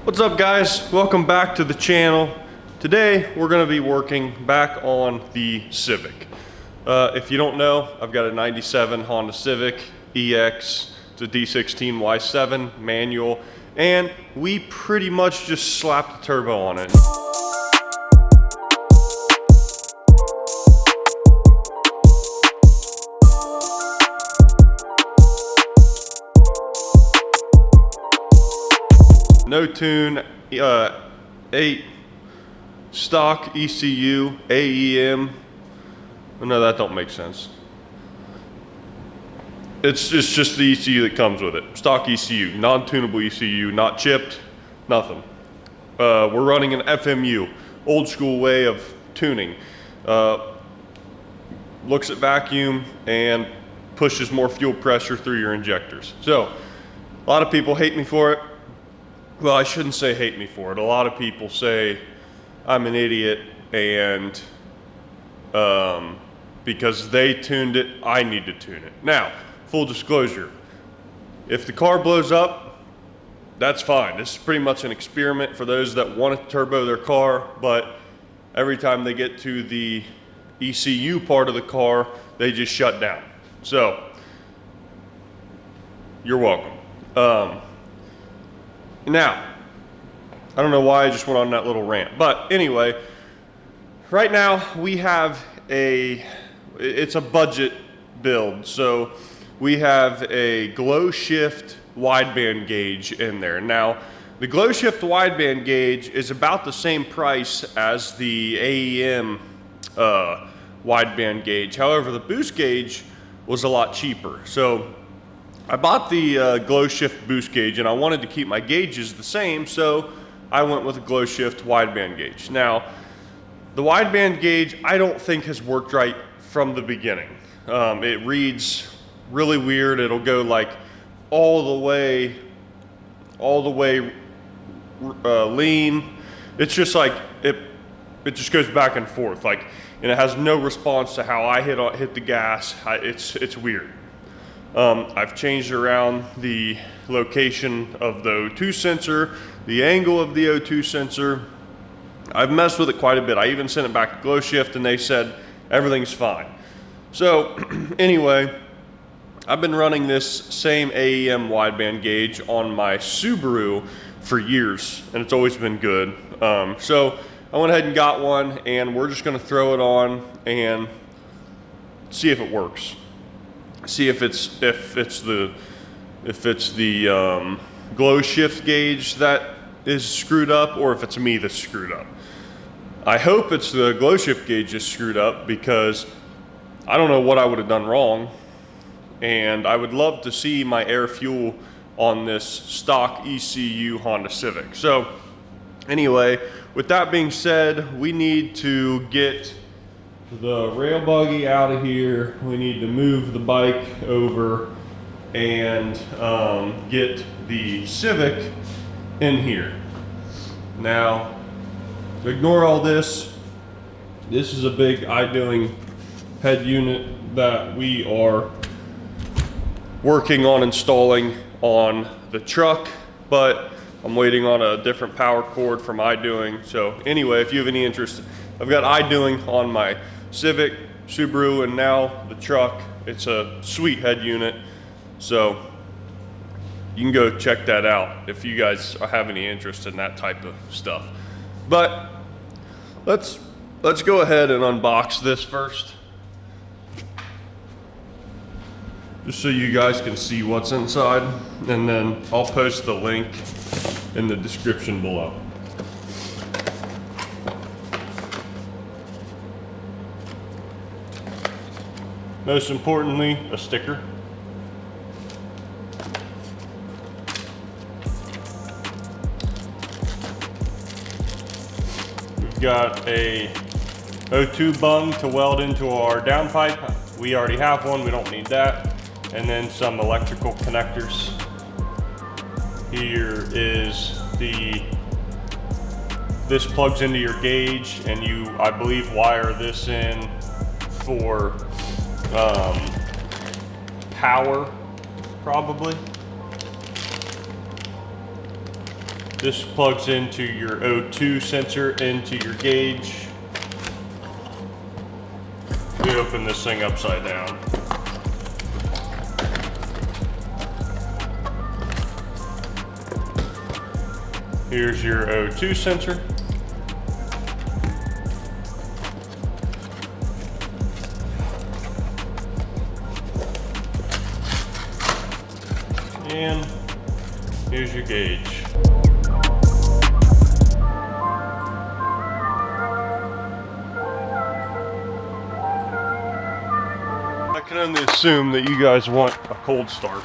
What's up guys? Welcome back to the channel. Today we're going to be working back on the Civic. If you don't know, I've got a 97 Honda Civic EX. It's a D16 Y7 manual, and we pretty much just slapped the turbo on it. No tune, 8 stock ECU, AEM. No, that don't make sense. It's just the ECU that comes with it. Stock ECU, non-tunable ECU, not chipped, nothing. We're running an FMU, old school way of tuning. Looks at vacuum and pushes more fuel pressure through your injectors. So, a lot of people hate me for it. Well, I shouldn't say hate me for it. A lot of people say I'm an idiot and because they tuned it, I need to tune it. Now, full disclosure, if the car blows up, that's fine. This is pretty much an experiment for those that want to turbo their car, but every time they get to the ECU part of the car, they just shut down. So, you're welcome. Now, I don't know why I just went on that little rant, but anyway, right now we have it's a budget build. So we have a glow shift wideband gauge in there. Now, the glow shift wideband gauge is about the same price as the AEM wideband gauge. However, the boost gauge was a lot cheaper. So I bought the glow shift boost gauge and I wanted to keep my gauges the same, so I went with a glow shift wideband gauge. Now, the wideband gauge I don't think has worked right from the beginning. It reads really weird. It'll go like all the way lean. It's just like it just goes back and forth, like, and it has no response to how I hit the gas. It's weird. I've changed around the location of the O2 sensor, the angle of the O2 sensor. I've messed with it quite a bit. I even sent it back to Glow Shift and they said everything's fine. So anyway, I've been running this same AEM wideband gauge on my Subaru for years and it's always been good. So I went ahead and got one and we're just gonna throw it on and see if it works. See if it's the glow shift gauge that is screwed up or if it's me that's screwed up. I hope it's the glow shift gauge is screwed up because I don't know what I would have done wrong, and I would love to see my air fuel on this stock ECU Honda Civic. So anyway, with that being said, we need to get the rail buggy out of here. We need to move the bike over and get the Civic in here. Now, ignore all this. This is a big iDoing head unit that we are working on installing on the truck, but I'm waiting on a different power cord from iDoing. So anyway, if you have any interest, I've got iDoing on my Civic, Subaru, and now the truck. It's a sweet head unit, so you can go check that out if you guys have any interest in that type of stuff. But let's go ahead and unbox this first, just so you guys can see what's inside, and then I'll post the link in the description below. Most importantly, a sticker. We've got a O2 bung to weld into our downpipe. We already have one, we don't need that. And then some electrical connectors. Here is this plugs into your gauge, and you, I believe, wire this in for power, probably. This plugs into your O2 sensor into your gauge. We open this thing upside down. Here's your O2 sensor. And here's your gauge. I can only assume that you guys want a cold start.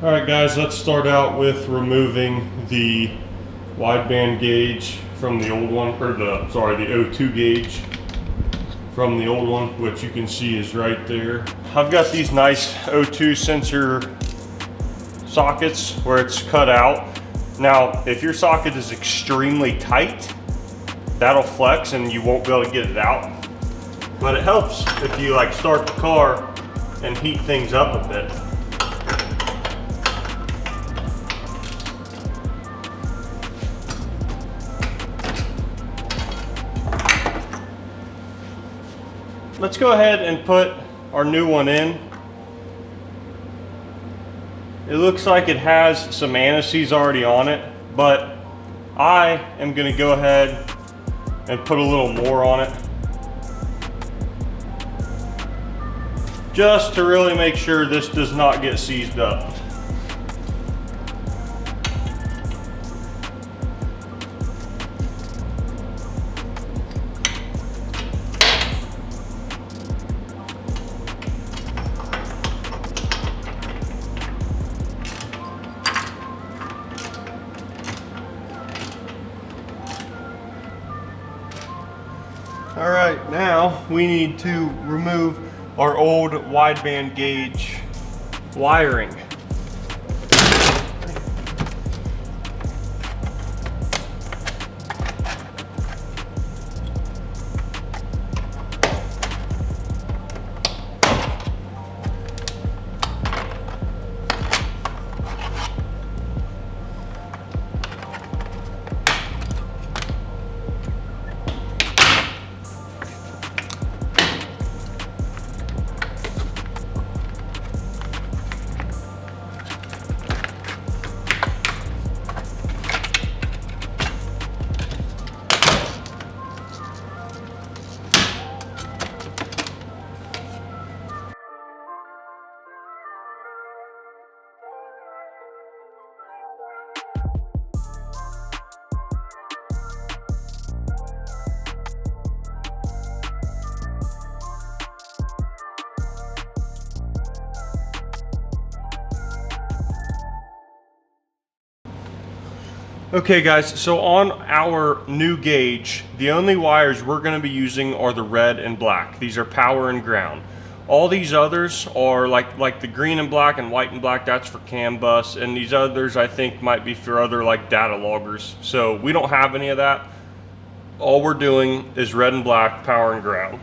Alright guys, let's start out with removing the wideband gauge from the old one, or the O2 gauge from the old one, which you can see is right there. I've got these nice O2 sensor sockets where it's cut out. Now, if your socket is extremely tight, that'll flex and you won't be able to get it out. But it helps if you like start the car and heat things up a bit. Let's go ahead and put our new one in. It looks like it has some anti-seize already on it, but I am going to go ahead and put a little more on it, just to really make sure this does not get seized up. All right, now we need to remove our old wideband gauge wiring. Okay guys, so on our new gauge, the only wires we're going to be using are the red and black. These are power and ground. All these others are like the green and black and white and black, that's for CAN bus, and these others I think might be for other like data loggers. So we don't have any of that. All we're doing is red and black, power and ground.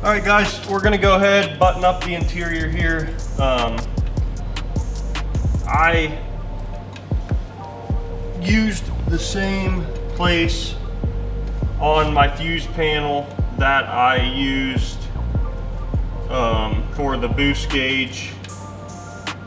All right, guys, we're gonna go ahead, button up the interior here. I used the same place on my fuse panel that I used for the boost gauge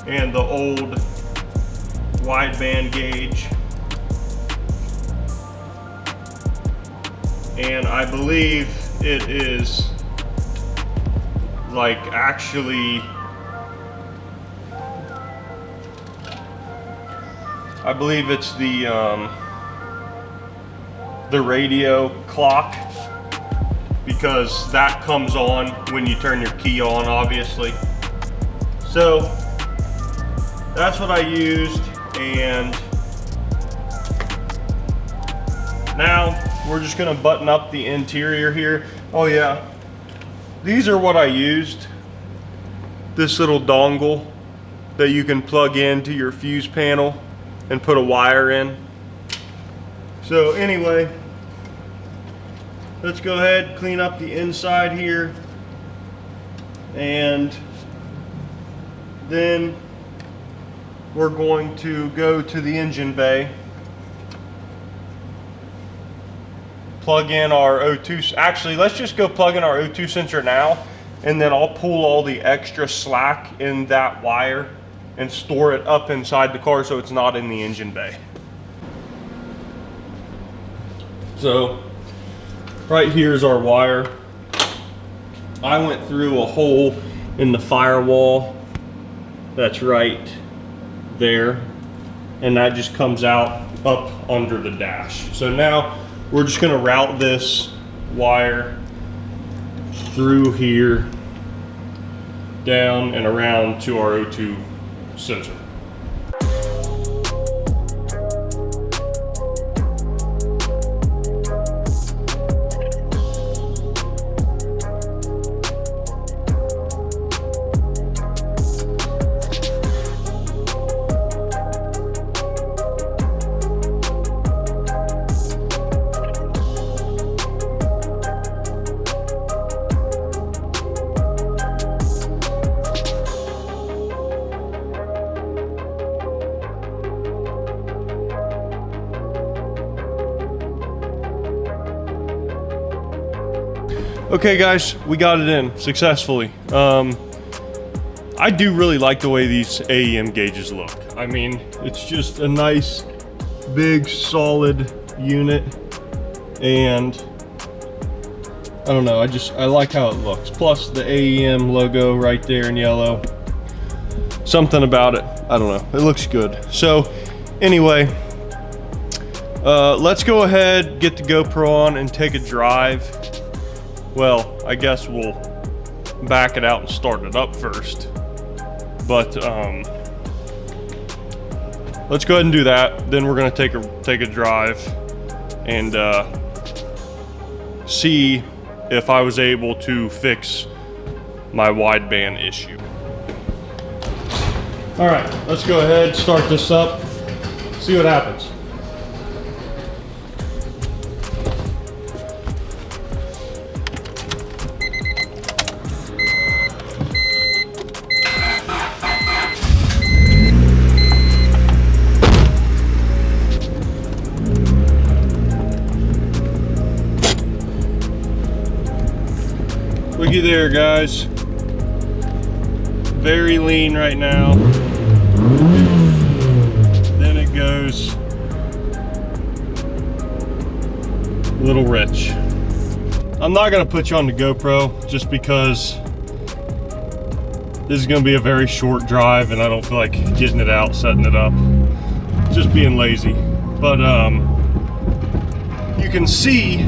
and the old wideband gauge. And I believe it is like actually, I believe it's the radio clock, because that comes on when you turn your key on, obviously. So that's what I used, and now we're just gonna button up the interior here. Oh yeah, these are what I used. This little dongle that you can plug into your fuse panel and put a wire in. So anyway, let's go ahead, clean up the inside here, and then we're going to go to the engine bay, plug in our O2, actually let's just go plug in our O2 sensor now, and then I'll pull all the extra slack in that wire and store it up inside the car so it's not in the engine bay. So right here's our wire. I went through a hole in the firewall that's right there, and that just comes out up under the dash. So now we're just gonna route this wire through here, down and around to our O2 sensor. Okay guys, we got it in successfully. I do really like the way these AEM gauges look. I mean, it's just a nice, big, solid unit, and I don't know, I like how it looks. Plus the AEM logo right there in yellow. Something about it, I don't know, it looks good. So anyway, let's go ahead, get the GoPro on and take a drive. Well, I guess we'll back it out and start it up first. But let's go ahead and do that. Then we're gonna take a drive and see if I was able to fix my wideband issue. All right, let's go ahead, start this up, see what happens. Looky there, guys. Very lean right now. Then it goes a little rich. I'm not gonna put you on the GoPro just because this is gonna be a very short drive and I don't feel like getting it out, setting it up. Just being lazy. But you can see,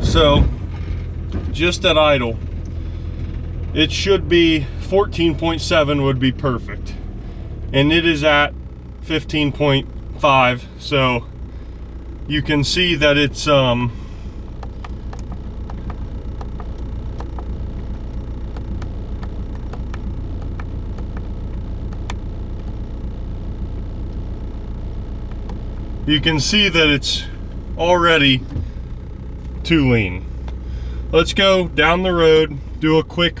so just at idle, it should be 14.7 would be perfect, and it is at 15.5, so you can see that it's you can see that it's already too lean. let's go down the road, do a quick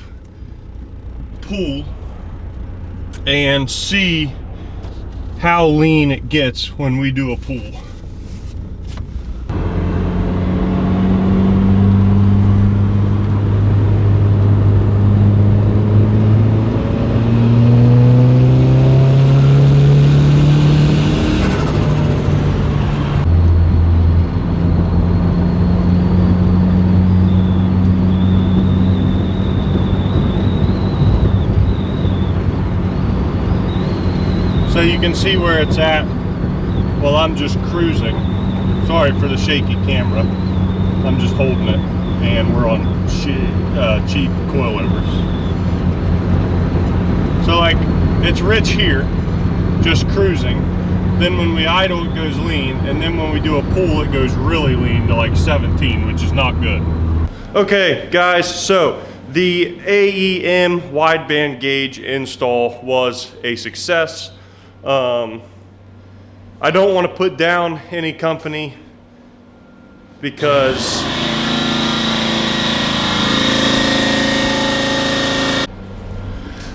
pull, and see how lean it gets when we do a pull. So you can see where it's at while I'm just cruising. Sorry for the shaky camera. I'm just holding it, and we're on cheap coilovers. So like, it's rich here, just cruising. Then when we idle, it goes lean, and then when we do a pull, it goes really lean to like 17, which is not good. Okay, guys, so the AEM wideband gauge install was a success. I don't want to put down any company because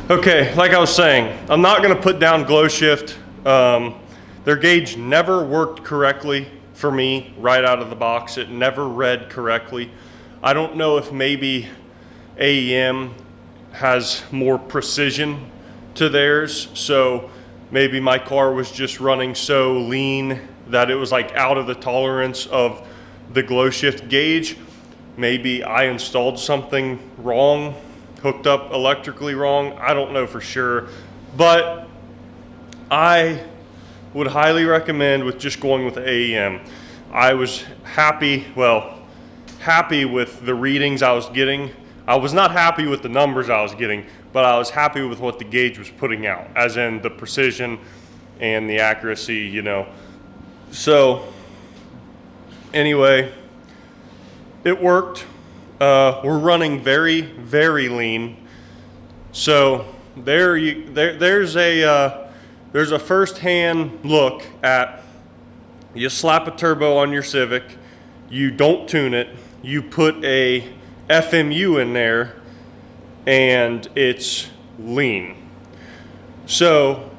okay, like I was saying, I'm not going to put down Glow Shift. Their gauge never worked correctly for me right out of the box. It never read correctly. I don't know if maybe AEM has more precision to theirs, so maybe my car was just running so lean that it was like out of the tolerance of the Glow Shift gauge. Maybe I installed something wrong, hooked up electrically wrong. I don't know for sure, but I would highly recommend with just going with AEM. I was happy with the readings I was getting. I was not happy with the numbers I was getting, but I was happy with what the gauge was putting out, as in the precision and the accuracy, you know. So anyway, it worked. We're running very, very lean. So there's a first-hand look at, you slap a turbo on your Civic, you don't tune it, you put a FMU in there, and it's lean. So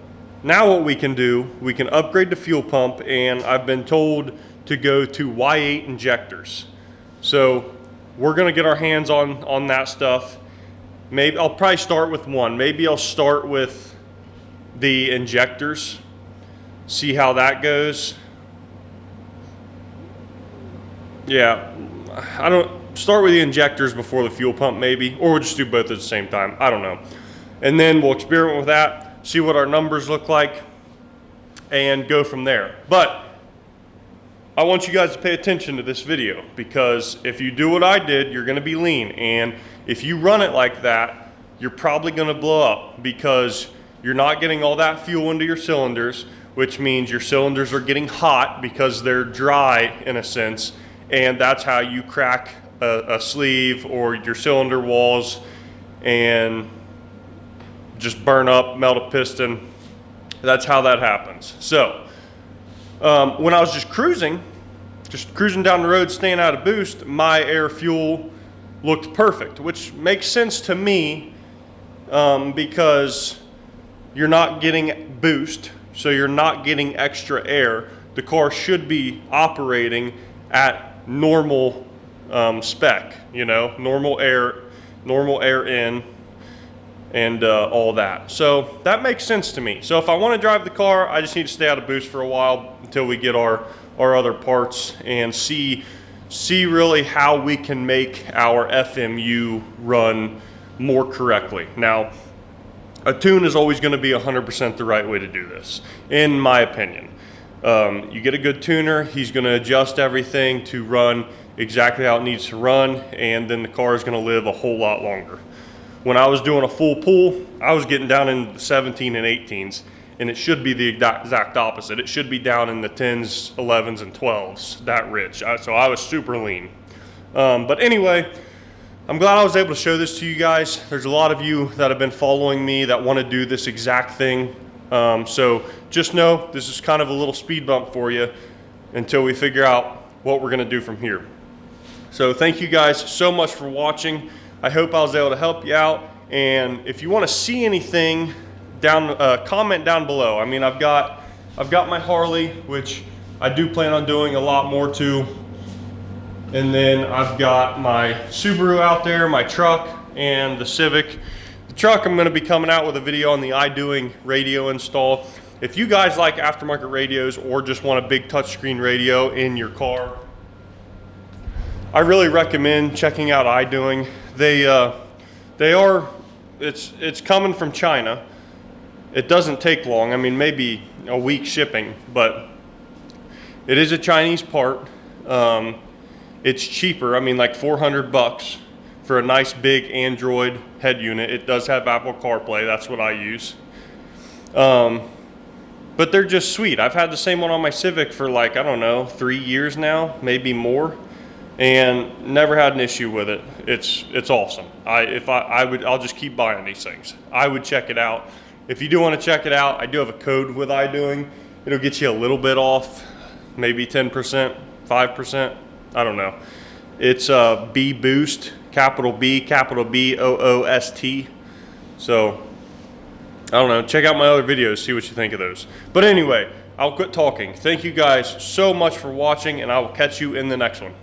now what we can do, we can upgrade the fuel pump, and I've been told to go to Y8 injectors. So we're gonna get our hands on that stuff. Maybe I'll probably start with one. Maybe I'll start with the injectors, see how that goes. Yeah, I don't start with the injectors before the fuel pump maybe, or we'll just do both at the same time. I don't know. And then we'll experiment with that, see what our numbers look like, and go from there. But I want you guys to pay attention to this video, because if you do what I did, you're gonna be lean. And if you run it like that, you're probably gonna blow up, because you're not getting all that fuel into your cylinders, which means your cylinders are getting hot because they're dry in a sense, and that's how you crack a sleeve or your cylinder walls and just burn up, melt a piston. That's how that happens. So when I was just cruising down the road, staying out of boost, my air fuel looked perfect, which makes sense to me, because you're not getting boost, so you're not getting extra air. The car should be operating at normal spec, you know, normal air in, and all that. So that makes sense to me. So if I want to drive the car, I just need to stay out of boost for a while until we get our other parts and see really how we can make our FMU run more correctly. Now, a tune is always going to be 100% the right way to do this, in my opinion. You get a good tuner, he's going to adjust everything to run exactly how it needs to run, and then the car is going to live a whole lot longer. When I was doing a full pull, I was getting down in the 17 and 18s, and it should be the exact opposite. It should be down in the 10s, 11s, and 12s, that rich. So I was super lean. But anyway, I'm glad I was able to show this to you guys. There's a lot of you that have been following me that want to do this exact thing. So just know this is kind of a little speed bump for you until we figure out what we're going to do from here. So thank you guys so much for watching. I hope I was able to help you out. And if you want to see anything, comment down below. I mean, I've got my Harley, which I do plan on doing a lot more to. And then I've got my Subaru out there, my truck, and the Civic. The truck, I'm gonna be coming out with a video on the iDoing radio install. If you guys like aftermarket radios or just want a big touchscreen radio in your car, I really recommend checking out iDoing. It's coming from China. It doesn't take long. I mean, maybe a week shipping, but it is a Chinese part. It's cheaper. I mean, like 400 bucks for a nice big Android head unit. It does have Apple CarPlay. That's what I use. But they're just sweet. I've had the same one on my Civic for like, I don't know, 3 years now, maybe more, and never had an issue with it. It's awesome. I'll just keep buying these things. I would check it out. If you do want to check it out, I do have a code with iDoing. It'll get you a little bit off, maybe 10%, 5%. I don't know. It's BBoost, capital B, capital BOOST. So, I don't know. Check out my other videos, see what you think of those. But anyway, I'll quit talking. Thank you guys so much for watching, and I will catch you in the next one.